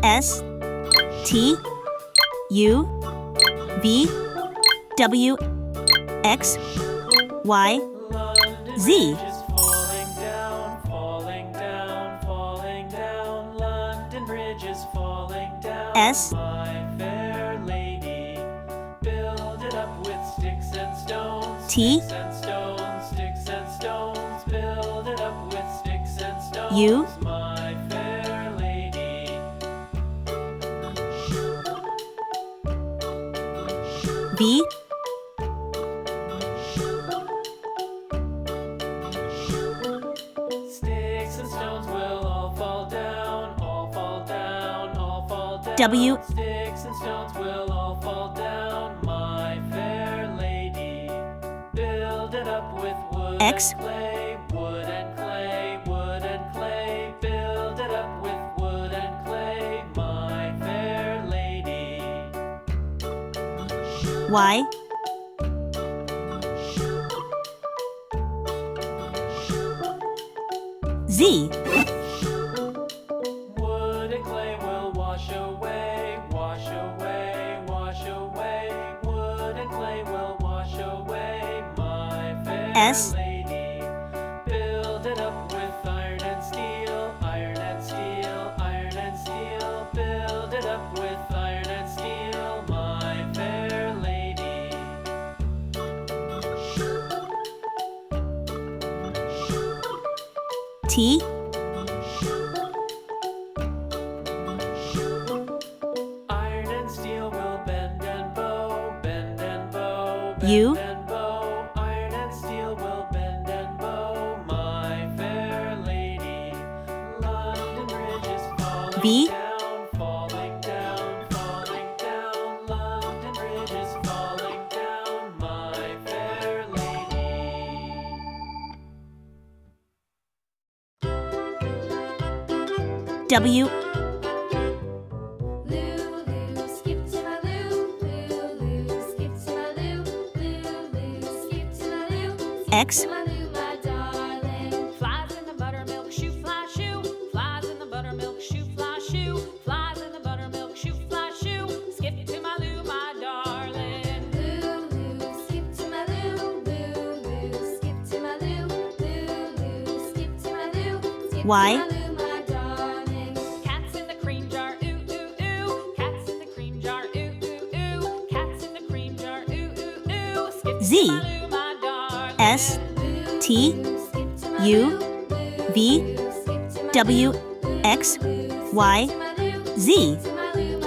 S T U V W X Y Z. Falling down, falling down, falling down. London Bridge is falling down. S My fair lady, build it up with sticks and stones. T Sticks and stones, sticks and stones. Build it up with sticks and stones. U My fair lady. V Sticks and stones will all fall down, all fall down, all fall down. W Sticks and stones will all fall down, my fair lady. Build it up with wood X and clay, wood and clay, wood and clay. Build it up with wood and clay, my fair lady. Y Z. Wood and clay will wash away, wash away, wash away. Wood and clay will wash away, my fair S lady. Build it up with iron and steel, iron and steel, iron and steel. Build it up with iron and steel, my fair lady. T Iron and steel will bend and bow, bend and bow, bend U and bow. Iron and steel will bend and bow, my fair lady. London Bridge is falling V down, falling down, falling down. London Bridge is falling down, my fair lady. W Lulu, skip to my loo. Lulu, skip to my loo. Lulu, skip to my loo. X To my loo, my darling. Flies in the buttermilk shoe, fly shoe. Flies in the buttermilk shoe, fly shoe. Flies in the buttermilk shoe, fly shoe. Skip to my loo, my darling. Lulu, skip to my loo. Lulu, skip to my loo. Lulu, skip to my loo. Skip Y to my loo, my darling. Cats in the cream jar, ooh ooh ooh. Cats in the cream jar, ooh ooh ooh. Cats in the cream jar, ooh ooh ooh. Skip Z to my loo, my darling. S T Skip to my U loo. V Skip to my W loo. X Y To my loo. Z. To my loo,